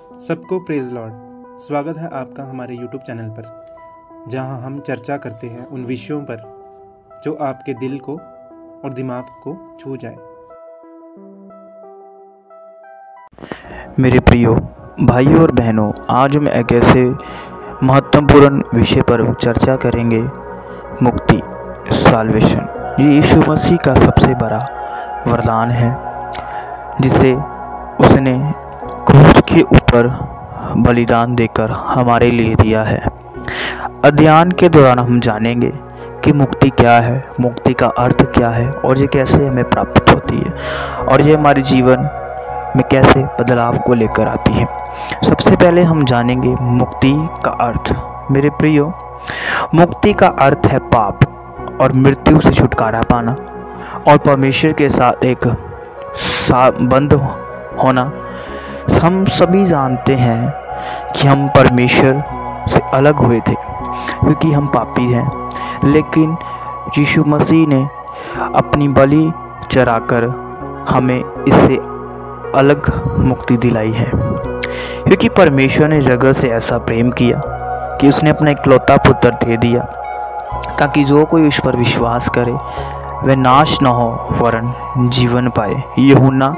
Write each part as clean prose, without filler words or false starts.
सबको praise Lord. स्वागत है आपका हमारे यूट्यूब चैनल पर, जहां हम चर्चा करते हैं उन विषयों पर जो आपके दिल को और दिमाग को छू जाए। मेरे प्रियो भाइयों और बहनों, आज हम एक ऐसे महत्वपूर्ण विषय पर चर्चा करेंगे, मुक्ति, साल्वेशन। ये यीशु मसीह का सबसे बड़ा वरदान है जिसे उसने क्रूस के ऊपर बलिदान देकर हमारे लिए दिया है। अध्ययन के दौरान हम जानेंगे कि मुक्ति क्या है, मुक्ति का अर्थ क्या है और ये कैसे हमें प्राप्त होती है और ये हमारे जीवन में कैसे बदलाव को लेकर आती है। सबसे पहले हम जानेंगे मुक्ति का अर्थ। मेरे प्रियो, मुक्ति का अर्थ है पाप और मृत्यु से छुटकारा पाना और परमेश्वर के साथ एक संबंध होना। हम सभी जानते हैं कि हम परमेश्वर से अलग हुए थे क्योंकि हम पापी हैं, लेकिन यीशु मसीह ने अपनी बलि चढ़ाकर हमें इससे अलग मुक्ति दिलाई है। क्योंकि परमेश्वर ने जगत से ऐसा प्रेम किया कि उसने अपना इकलौता पुत्र दे दिया ताकि जो कोई उस पर विश्वास करे वह नाश न हो वरन जीवन पाए। यूहन्ना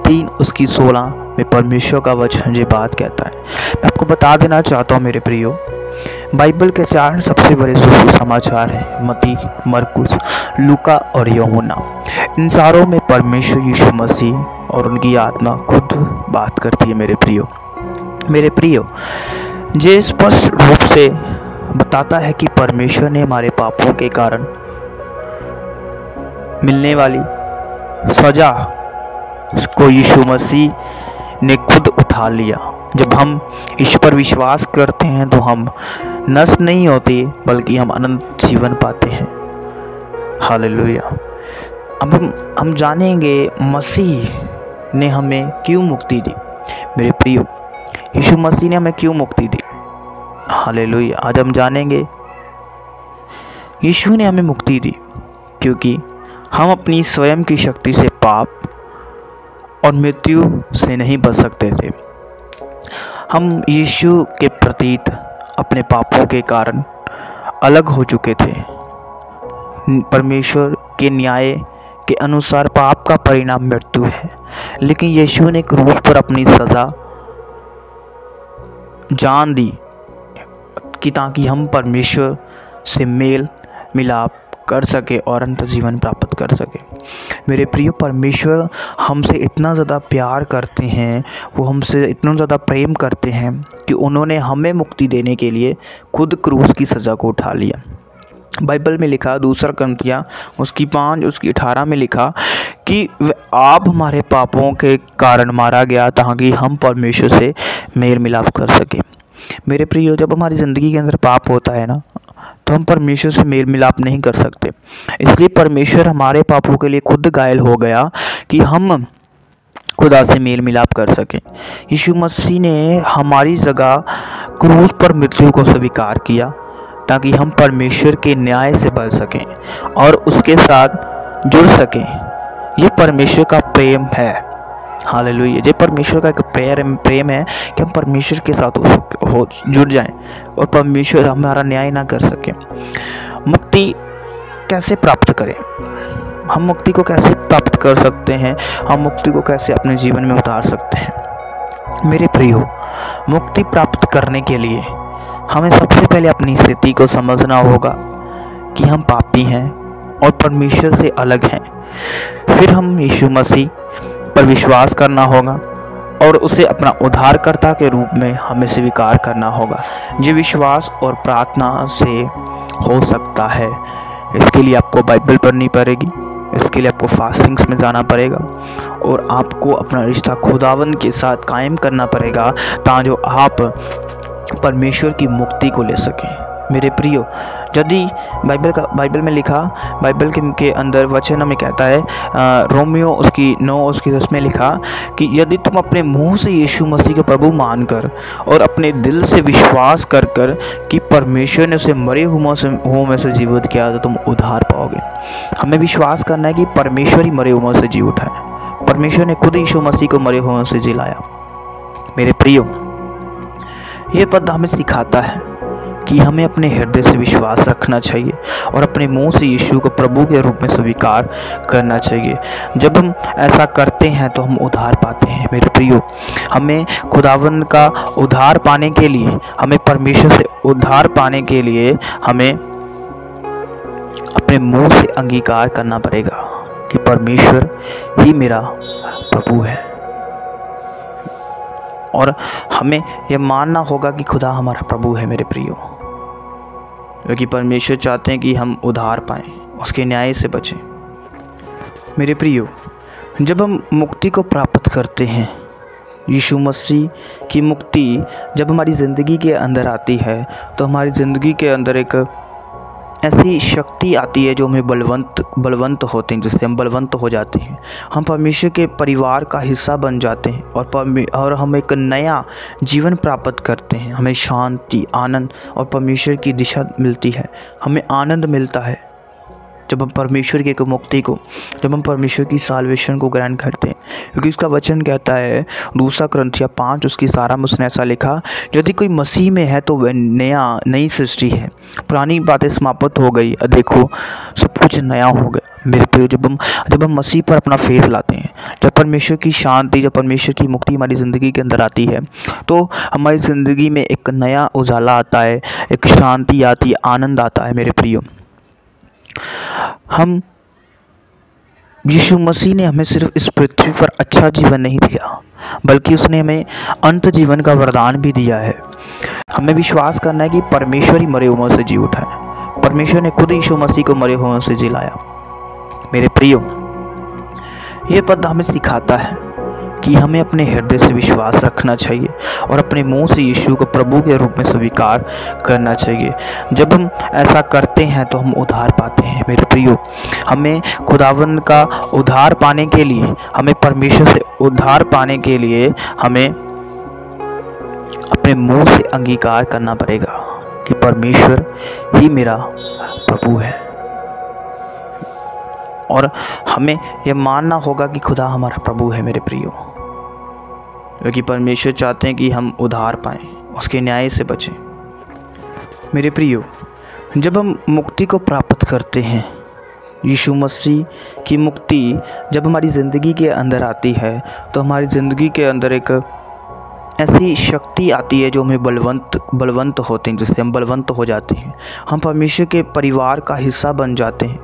3:16 में परमेश्वर का वचन ये बात कहता है। मैं आपको बता देना चाहता हूँ मेरे प्रियो, बाइबल के 4 सबसे बड़े सुसमाचार हैं, मत्ती, मरकुस, लूका और यूहन्ना। इन सारों में परमेश्वर यीशु मसीह और उनकी आत्मा खुद बात करती है। मेरे प्रियो, ये स्पष्ट रूप से बताता है कि परमेश्वर ने हमारे पापों के कारण मिलने वाली सजा को यीशु मसीह ने खुद उठा लिया। जब हम ईश्वर पर विश्वास करते हैं तो हम नष्ट नहीं होते बल्कि हम अनंत जीवन पाते हैं। हालेलुया। अब हम जानेंगे मसीह ने हमें क्यों मुक्ति दी। मेरे प्रियो, यीशु मसीह ने हमें क्यों मुक्ति दी। हालेलुया। आज हम जानेंगे यीशु ने हमें मुक्ति दी क्योंकि हम अपनी स्वयं की शक्ति से पाप और मृत्यु से नहीं बच सकते थे। हम यीशु के प्रति अपने पापों के कारण अलग हो चुके थे। परमेश्वर के न्याय के अनुसार पाप का परिणाम मृत्यु है, लेकिन यीशु ने क्रूस पर अपनी सज़ा जान दी कि ताकि हम परमेश्वर से मेल मिलाप कर सके और अनंत जीवन प्राप्त कर सके। मेरे प्रिय, परमेश्वर हमसे इतना ज़्यादा प्यार करते हैं, वो हमसे इतना ज़्यादा प्रेम करते हैं कि उन्होंने हमें मुक्ति देने के लिए खुद क्रूस की सज़ा को उठा लिया। बाइबल में लिखा, 2 कुरिन्थियों उसकी 5:18 में लिखा कि आप हमारे पापों के कारण मारा गया ताकि हम परमेश्वर से मेल मिलाप कर सकें। मेरे प्रियो, जब हमारी ज़िंदगी के अंदर पाप होता है ना, तो हम परमेश्वर से मेल मिलाप नहीं कर सकते। इसलिए परमेश्वर हमारे पापों के लिए खुद घायल हो गया कि हम खुदा से मेल मिलाप कर सकें। यीशु मसीह ने हमारी जगह क्रूस पर मृत्यु को स्वीकार किया ताकि हम परमेश्वर के न्याय से बच सकें और उसके साथ जुड़ सकें। ये परमेश्वर का प्रेम है। हालेलुया। ये परमेश्वर का एक प्रेम है कि हम परमेश्वर के साथ जुड़ जाएं और परमेश्वर हमारा न्याय ना कर सके। मुक्ति कैसे प्राप्त करें? हम मुक्ति को कैसे प्राप्त कर सकते हैं? हम मुक्ति को कैसे अपने जीवन में उतार सकते हैं? मेरे प्रियो, मुक्ति प्राप्त करने के लिए हमें सबसे पहले अपनी स्थिति को समझना होगा कि हम पापी हैं और परमेश्वर से अलग हैं। फिर हम यीशु मसीह पर विश्वास करना होगा और उसे अपना उद्धारकर्ता के रूप में हमें स्वीकार करना होगा। ये विश्वास और प्रार्थना से हो सकता है। इसके लिए आपको बाइबल पढ़नी पड़ेगी, इसके लिए आपको फास्टिंग्स में जाना पड़ेगा और आपको अपना रिश्ता खुदावंद के साथ कायम करना पड़ेगा ताकि आप परमेश्वर की मुक्ति को ले सकें। मेरे प्रियो, यदि बाइबल में लिखा, बाइबल के अंदर वचन में कहता है, रोमियो उसकी 9:10 में लिखा कि यदि तुम अपने मुंह से यीशु मसीह को प्रभु मानकर और अपने दिल से विश्वास कर कि परमेश्वर ने उसे मरे हुओं में से जीवित किया तो तुम उद्धार पाओगे। हमें विश्वास करना है कि परमेश्वर ही मरे हुओं से जी उठा है। परमेश्वर ने खुद यीशु मसीह को मरे हुओं से जिलाया। मेरे प्रियो, ये पद हमें सिखाता है कि हमें अपने हृदय से विश्वास रखना चाहिए और अपने मुंह से यीशु को प्रभु के रूप में स्वीकार करना चाहिए। जब हम ऐसा करते हैं तो हम उद्धार पाते हैं। मेरे प्रियो, हमें खुदावन का उद्धार पाने के लिए, हमें परमेश्वर से उद्धार पाने के लिए हमें अपने मुंह से अंगीकार करना पड़ेगा कि परमेश्वर ही मेरा प्रभु है, और हमें यह मानना होगा कि खुदा हमारा प्रभु है। मेरे प्रियो, क्योंकि परमेश्वर चाहते हैं कि हम उद्धार पाएं, उसके न्याय से बचें। मेरे प्रियो, जब हम मुक्ति को प्राप्त करते हैं, यीशु मसीह की मुक्ति जब हमारी ज़िंदगी के अंदर आती है तो हमारी ज़िंदगी के अंदर एक ऐसी शक्ति आती है जो हमें बलवंत होते हैं, जिससे हम बलवंत हो जाते हैं। हम परमेश्वर के परिवार का हिस्सा बन जाते हैं और हम एक नया जीवन प्राप्त करते हैं। हमें शांति, आनंद और परमेश्वर की दिशा मिलती है। हमें आनंद मिलता है जब हम परमेश्वर की मुक्ति को, जब हम परमेश्वर की साल्वेशन को ग्रहण करते हैं, क्योंकि उसका वचन कहता है 2 कुरिन्थियों 5 उसकी 17 में उसने ऐसा लिखा, यदि कोई मसीह में है तो वह नई सृष्टि है, पुरानी बातें समाप्त हो गई, देखो सब कुछ नया हो गया। मेरे प्रिय, जब हम मसीह पर अपना फेथ लाते हैं, जब परमेश्वर की शांति, जब परमेश्वर की मुक्ति हमारी ज़िंदगी के अंदर आती है, तो हमारी ज़िंदगी में एक नया उजाला आता है, एक शांति आती है, आनंद आता है। मेरे प्रियो, हम यीशु मसीह ने हमें सिर्फ इस पृथ्वी पर अच्छा जीवन नहीं दिया, बल्कि उसने हमें अंत जीवन का वरदान भी दिया है। हमें विश्वास करना है कि परमेश्वर ही मरे हुओं से जी उठा है। परमेश्वर ने खुद यीशु मसीह को मरे हुओं से जिलाया। मेरे प्रियो, ये पद हमें सिखाता है कि हमें अपने हृदय से विश्वास रखना चाहिए और अपने मुंह से यीशु को प्रभु के रूप में स्वीकार करना चाहिए। जब हम ऐसा करते हैं तो हम उद्धार पाते हैं। मेरे प्रियो, हमें खुदावन का उद्धार पाने के लिए, हमें परमेश्वर से उद्धार पाने के लिए हमें अपने मुंह से अंगीकार करना पड़ेगा कि परमेश्वर ही मेरा प्रभु है, और हमें यह मानना होगा कि खुदा हमारा प्रभु है। मेरे प्रियो, क्योंकि परमेश्वर चाहते हैं कि हम उद्धार पाएं, उसके न्याय से बचें। मेरे प्रियो, जब हम मुक्ति को प्राप्त करते हैं, यीशु मसीह की मुक्ति जब हमारी ज़िंदगी के अंदर आती है, तो हमारी ज़िंदगी के अंदर एक ऐसी शक्ति आती है जो हमें बलवंत होते हैं, जिससे हम बलवंत हो जाते हैं। हम परमेश्वर के परिवार का हिस्सा बन जाते हैं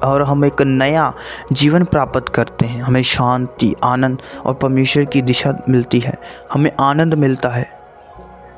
और हम एक नया जीवन प्राप्त करते हैं। हमें शांति, आनंद और परमेश्वर की दिशा मिलती है। हमें आनंद मिलता है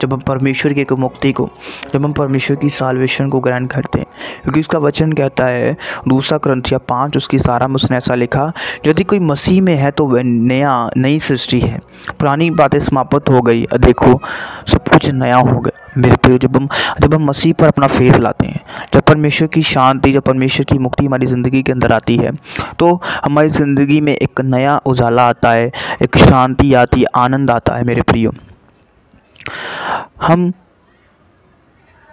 जब हम परमेश्वर की मुक्ति को, जब हम परमेश्वर की साल्वेशन को ग्रहण करते हैं, क्योंकि उसका वचन कहता है 2 कुरिन्थियों 5 उसकी 17 में उसने ऐसा लिखा, यदि कोई मसीह में है तो वह नई सृष्टि है, पुरानी बातें समाप्त हो गई, देखो सब कुछ नया हो गया। मेरे प्रिय, जब हम मसीह पर अपना फेथ लाते हैं, जब परमेश्वर की शांति, जब परमेश्वर की मुक्ति हमारी ज़िंदगी के अंदर आती है, तो हमारी ज़िंदगी में एक नया उजाला आता है, एक शांति आती है, आनंद आता है। मेरे प्रियो, हम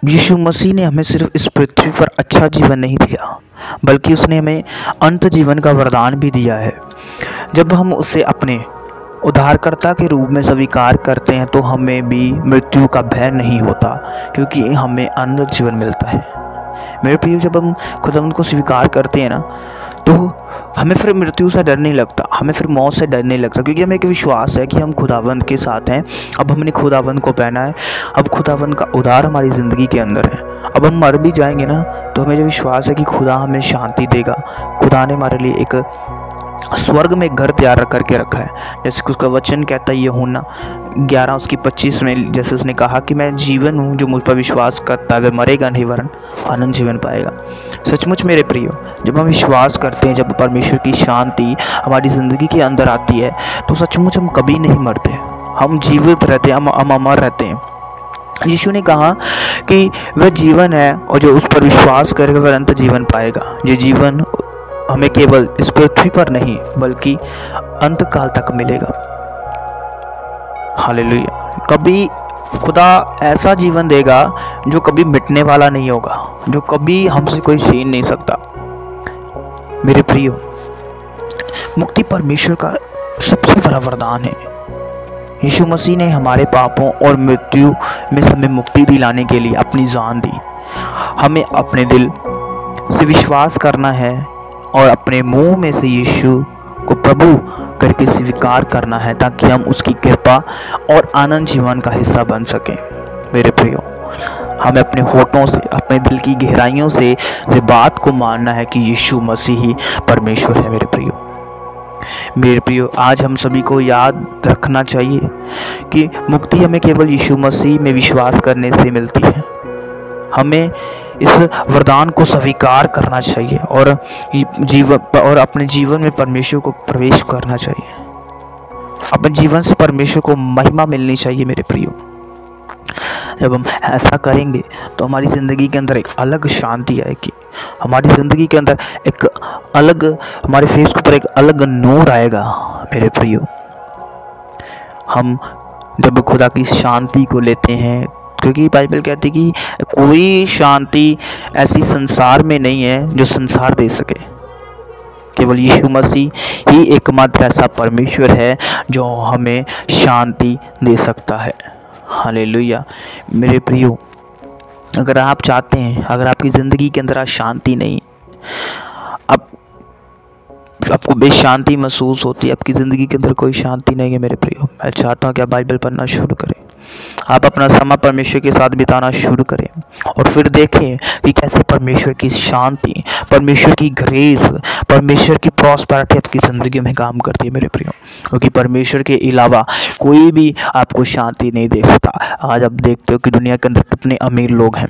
यीशु मसीह ने हमें सिर्फ इस पृथ्वी पर अच्छा जीवन नहीं दिया, बल्कि उसने हमें अंत जीवन का वरदान भी दिया है। जब हम उसे अपने उद्धारकर्ता के रूप में स्वीकार करते हैं तो हमें भी मृत्यु का भय नहीं होता, क्योंकि हमें अनंत जीवन मिलता है। मेरे प्रिय, जब हम खुदावंद को स्वीकार करते हैं ना, तो हमें फिर मृत्यु से डर नहीं लगता, हमें फिर मौत से डर नहीं लगता, क्योंकि हमें एक विश्वास है कि हम खुदावंद के साथ हैं। अब हमने खुदावंद को पहना है, अब खुदावंद का उद्धार हमारी ज़िंदगी के अंदर है। अब हम मर भी जाएंगे ना, तो हमें जो विश्वास है कि खुदा हमें शांति देगा। खुदा ने हमारे लिए एक स्वर्ग में घर तैयार करके रखा है, जैसे कि उसका वचन कहता है यूहन्ना 11 उसकी 25 में, जैसे उसने कहा कि मैं जीवन हूँ, जो मुझ पर विश्वास करता है वह मरेगा नहीं वरन आनंद जीवन पाएगा। सचमुच मेरे प्रियो, जब हम विश्वास करते हैं, जब परमेश्वर की शांति हमारी ज़िंदगी के अंदर आती है, तो सचमुच हम कभी नहीं मरते, हम जीवित रहते हैं, हम अमर रहते हैं। यीशु ने कहा कि वह जीवन है और जो उस पर विश्वास करेगा वह अनंत जीवन पाएगा। ये जीवन हमें केवल इस पृथ्वी पर नहीं बल्कि अंत काल तक मिलेगा। हालेलुया। कभी खुदा ऐसा जीवन देगा जो कभी मिटने वाला नहीं होगा, जो कभी हमसे कोई छीन नहीं सकता। मेरे प्रियो, मुक्ति परमेश्वर का सबसे बड़ा वरदान है। यीशु मसीह ने हमारे पापों और मृत्यु में हमें मुक्ति दिलाने के लिए अपनी जान दी। हमें अपने दिल से विश्वास करना है और अपने मुंह में से यीशु को प्रभु करके स्वीकार करना है, ताकि हम उसकी कृपा और आनंद जीवन का हिस्सा बन सकें। मेरे प्रियो, हमें अपने होठों से, अपने दिल की गहराइयों से इस बात को मानना है कि यीशु मसीह ही परमेश्वर है। मेरे प्रियो, आज हम सभी को याद रखना चाहिए कि मुक्ति हमें केवल यीशु मसीह में विश्वास करने से मिलती है। हमें इस वरदान को स्वीकार करना चाहिए और अपने जीवन में परमेश्वर को प्रवेश करना चाहिए। अपने जीवन से परमेश्वर को महिमा मिलनी चाहिए। मेरे प्रियो, जब हम ऐसा करेंगे तो हमारी ज़िंदगी के अंदर एक अलग शांति आएगी, हमारी ज़िंदगी के अंदर एक अलग, हमारे फेस के ऊपर एक अलग नूर आएगा। मेरे प्रियो, हम जब खुदा की शांति को लेते हैं, क्योंकि बाइबल कहती है कि कोई शांति ऐसी संसार में नहीं है जो संसार दे सके। केवल यीशु मसीह ही एकमात्र ऐसा परमेश्वर है जो हमें शांति दे सकता है। हालेलुया। मेरे प्रियो, अगर आप चाहते हैं, अगर आपकी ज़िंदगी के अंदर आज शांति नहीं, आपको बेशांति महसूस होती है, आपकी ज़िंदगी के अंदर कोई शांति नहीं है, मेरे प्रियो, मैं चाहता हूँ कि आप बाइबल पढ़ना शुरू करें। आप अपना समय परमेश्वर के साथ बिताना शुरू करें और फिर देखें कि कैसे परमेश्वर की शांति, परमेश्वर की ग्रेस, परमेश्वर की प्रॉस्पेरिटी आपकी ज़िंदगी में काम करती है। मेरे प्रियो, क्योंकि परमेश्वर के अलावा कोई भी आपको शांति नहीं दे सकता। आज आप देखते हो कि दुनिया के अंदर कितने अमीर लोग हैं,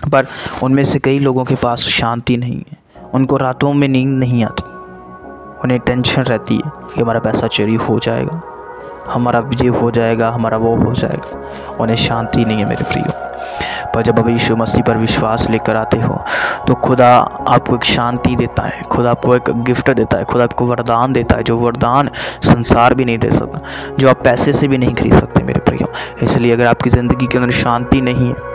पर उनमें से कई लोगों के पास शांति नहीं है। उनको रातों में नींद नहीं आती, उन्हें टेंशन रहती है कि हमारा पैसा चोरी हो जाएगा, हमारा विजय हो जाएगा, हमारा वो हो जाएगा। उन्हें शांति नहीं है। मेरे प्रियो, पर जब आप यीशु मसीह पर विश्वास लेकर आते हो तो खुदा आपको एक शांति देता है, खुदा आपको एक गिफ्ट देता है, खुदा आपको वरदान देता है, जो वरदान संसार भी नहीं दे सकता, जो आप पैसे से भी नहीं खरीद सकते। मेरे प्रियो, इसलिए अगर आपकी ज़िंदगी के अंदर शांति नहीं है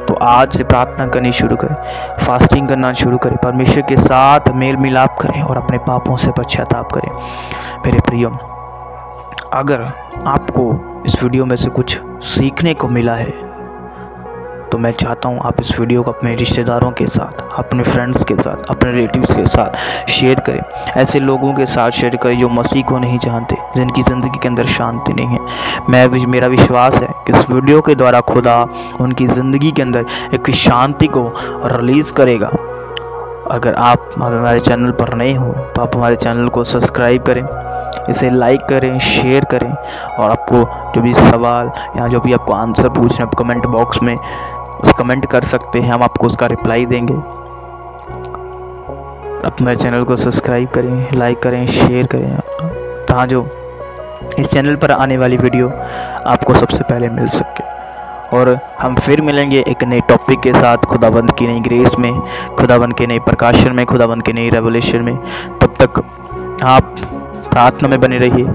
तो आज से प्रार्थना करनी शुरू करें, फास्टिंग करना शुरू करें, परमेश्वर के साथ मेल मिलाप करें और अपने पापों से पश्चाताप करें। मेरे प्रियो, अगर आपको इस वीडियो में से कुछ सीखने को मिला है तो मैं चाहता हूँ आप इस वीडियो को अपने रिश्तेदारों के साथ, अपने फ्रेंड्स के साथ, अपने रिलेटिव्स के साथ शेयर करें। ऐसे लोगों के साथ शेयर करें जो मसीह को नहीं जानते, जिनकी ज़िंदगी के अंदर शांति नहीं है। मेरा विश्वास है कि इस वीडियो के द्वारा खुदा उनकी ज़िंदगी के अंदर एक शांति को रिलीज़ करेगा। अगर आप हमारे चैनल पर नए हो तो आप हमारे चैनल को सब्सक्राइब करें, इसे लाइक करें, शेयर करें, और आपको जो भी सवाल या जो भी आपको आंसर पूछना है, कमेंट बॉक्स में उस कमेंट कर सकते हैं, हम आपको उसका रिप्लाई देंगे। आप मेरे चैनल को सब्सक्राइब करें, लाइक करें, शेयर करें, ताकि जो इस चैनल पर आने वाली वीडियो आपको सबसे पहले मिल सके। और हम फिर मिलेंगे एक नए टॉपिक के साथ, खुदाबंद की नई ग्रेस में, खुदाबंद के नए प्रकाशन में, खुदाबंद के नई रेवलेशन में। तब तक आप प्रार्थना में बने रहिए,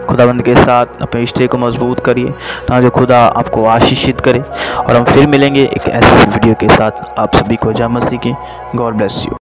खुदाबंद के साथ अपने रिश्ते को मजबूत करिए ताकि खुदा आपको आशीषित करे। और हम फिर मिलेंगे एक ऐसे वीडियो के साथ। आप सभी को जय मसीह की। God bless you.